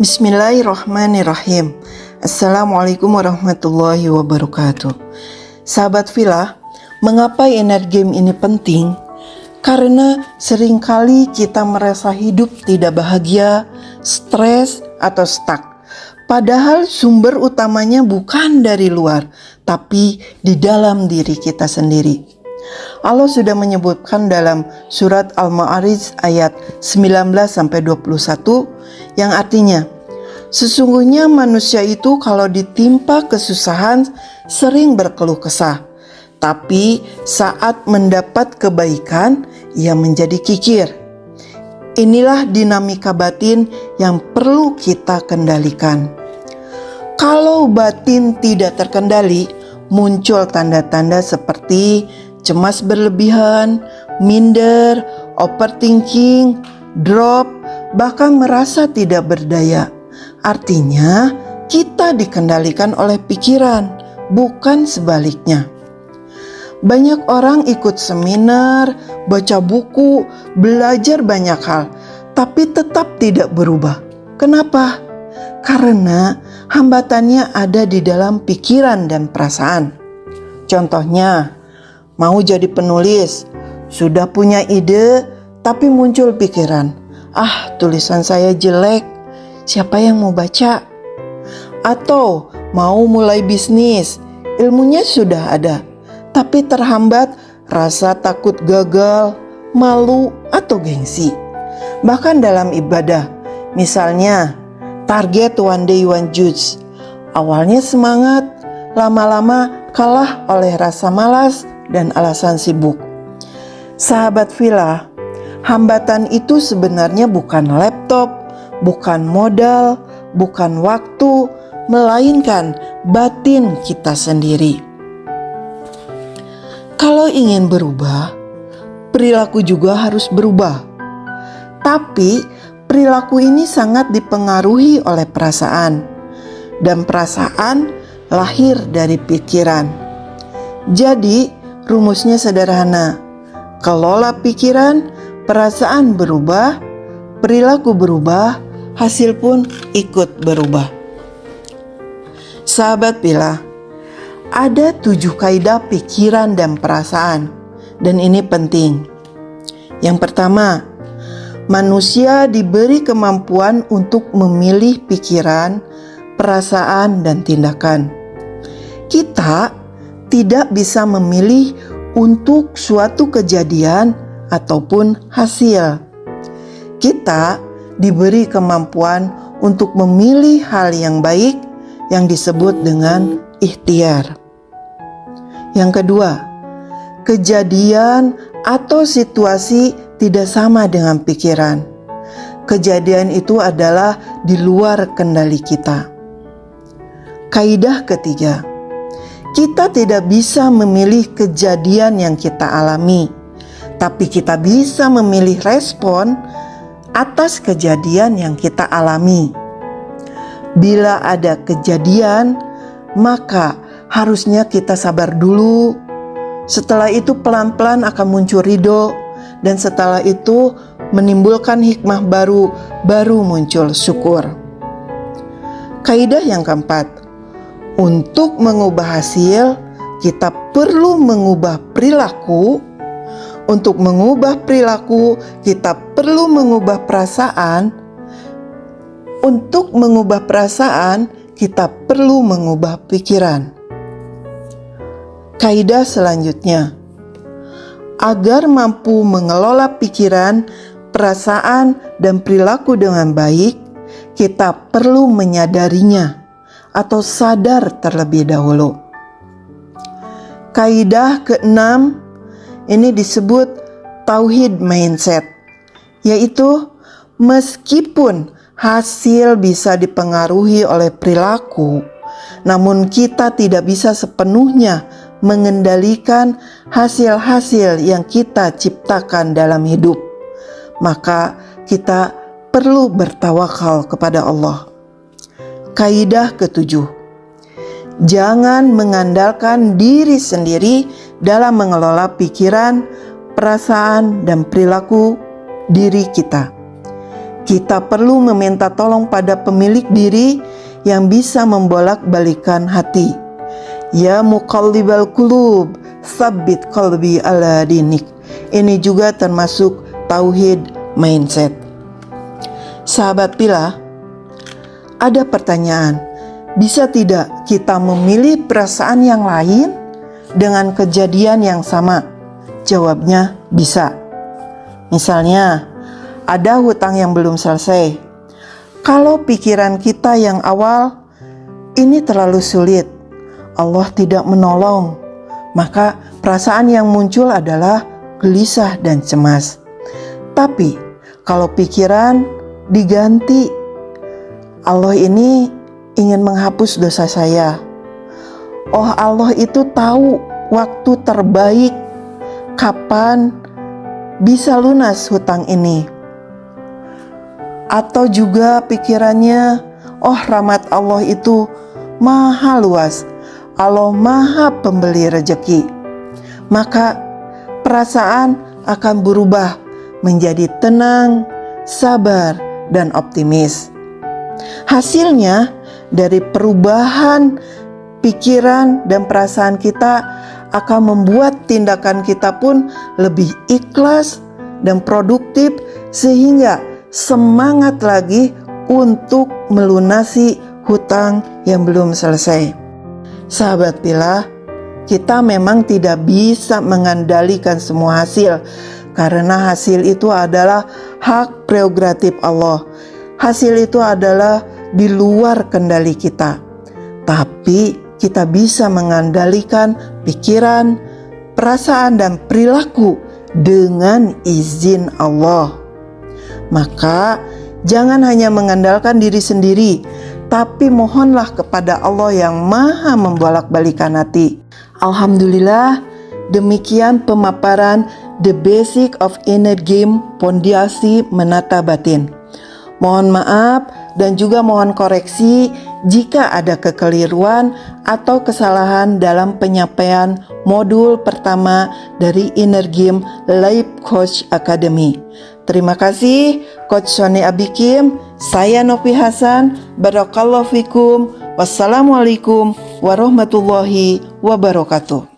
Bismillahirrahmanirrahim. Assalamualaikum warahmatullahi wabarakatuh. Sahabat Villa, mengapa inner game ini penting? Karena seringkali kita merasa hidup tidak bahagia, stres, atau stuck. Padahal sumber utamanya bukan dari luar, tapi di dalam diri kita sendiri. Allah sudah menyebutkan dalam surat Al-Ma'arij ayat 19-21 yang artinya, sesungguhnya manusia itu kalau ditimpa kesusahan sering berkeluh kesah, tapi saat mendapat kebaikan ia menjadi kikir. Inilah dinamika batin yang perlu kita kendalikan. Kalau batin tidak terkendali, muncul tanda-tanda seperti cemas berlebihan, minder, overthinking, drop, bahkan merasa tidak berdaya. Artinya, kita dikendalikan oleh pikiran, bukan sebaliknya. Banyak orang ikut seminar, baca buku, belajar banyak hal, tapi tetap tidak berubah. Kenapa? Karena hambatannya ada di dalam pikiran dan perasaan. Contohnya, mau jadi penulis, sudah punya ide, tapi muncul pikiran, tulisan saya jelek, siapa yang mau baca? Atau mau mulai bisnis, ilmunya sudah ada, tapi terhambat rasa takut gagal, malu, atau gengsi. Bahkan dalam ibadah, misalnya target one day one juz, awalnya semangat, lama-lama kalah oleh rasa malas dan alasan sibuk. Sahabat Villa, hambatan itu sebenarnya bukan laptop, bukan modal, bukan waktu, melainkan batin kita sendiri. Kalau ingin berubah, perilaku juga harus berubah. Tapi perilaku ini sangat dipengaruhi oleh perasaan, dan perasaan lahir dari pikiran. Jadi, rumusnya sederhana, kelola pikiran, perasaan berubah, perilaku berubah, hasil pun ikut berubah. Sahabat Villa, ada 7 kaidah pikiran dan perasaan, dan ini penting. Yang pertama, manusia diberi kemampuan untuk memilih pikiran, perasaan, dan tindakan. Kita tidak bisa memilih untuk suatu kejadian ataupun hasil. Kita diberi kemampuan untuk memilih hal yang baik yang disebut dengan ikhtiar. Yang kedua, kejadian atau situasi tidak sama dengan pikiran. Kejadian itu adalah di luar kendali kita. Kaidah ketiga, kita tidak bisa memilih kejadian yang kita alami, tapi kita bisa memilih respon atas kejadian yang kita alami. Bila ada kejadian, maka harusnya kita sabar dulu. Setelah itu pelan-pelan akan muncul ridho, dan setelah itu menimbulkan hikmah baru muncul syukur. Kaidah yang keempat, untuk mengubah hasil, kita perlu mengubah perilaku. Untuk mengubah perilaku, kita perlu mengubah perasaan. Untuk mengubah perasaan, kita perlu mengubah pikiran. Kaidah selanjutnya, agar mampu mengelola pikiran, perasaan, dan perilaku dengan baik, kita perlu menyadarinya atau sadar terlebih dahulu. Kaidah keenam ini disebut tauhid mindset, yaitu meskipun hasil bisa dipengaruhi oleh perilaku, namun kita tidak bisa sepenuhnya mengendalikan hasil-hasil yang kita ciptakan dalam hidup. Maka kita perlu bertawakal kepada Allah. Kaidah ketujuh, jangan mengandalkan diri sendiri dalam mengelola pikiran, perasaan, dan perilaku diri kita. Kita perlu meminta tolong pada pemilik diri yang bisa membolak-balikan hati. Ya muqallibal qulub, tsabbit qalbi ala dinik. Ini juga termasuk tauhid mindset. Sahabat Pilah, ada pertanyaan, bisa tidak kita memilih perasaan yang lain dengan kejadian yang sama? Jawabnya bisa. Misalnya, ada hutang yang belum selesai. Kalau pikiran kita yang awal, ini terlalu sulit, Allah tidak menolong, maka perasaan yang muncul adalah gelisah dan cemas. Tapi, kalau pikiran diganti, Allah ini ingin menghapus dosa saya. Oh, Allah itu tahu waktu terbaik kapan bisa lunas hutang ini. Atau juga pikirannya, oh rahmat Allah itu maha luas, Allah maha pemberi rejeki. Maka perasaan akan berubah menjadi tenang, sabar, dan optimis. Hasilnya dari perubahan pikiran dan perasaan kita akan membuat tindakan kita pun lebih ikhlas dan produktif, sehingga semangat lagi untuk melunasi hutang yang belum selesai. Sahabat Pilah, kita memang tidak bisa mengendalikan semua hasil, karena hasil itu adalah hak prerogatif Allah. Hasil itu adalah di luar kendali kita. Tapi kita bisa mengendalikan pikiran, perasaan, dan perilaku dengan izin Allah. Maka jangan hanya mengandalkan diri sendiri, tapi mohonlah kepada Allah yang maha membolak-balikan hati. Alhamdulillah, demikian pemaparan The Basic of Inner Game, Pondasi Menata Batin. Mohon maaf dan juga mohon koreksi jika ada kekeliruan atau kesalahan dalam penyampaian modul pertama dari Inner Game Life Coach Academy. Terima kasih Coach Sony Abikim. Saya Novi Hasan. Barakallahu fikum. Wassalamualaikum warahmatullahi wabarakatuh.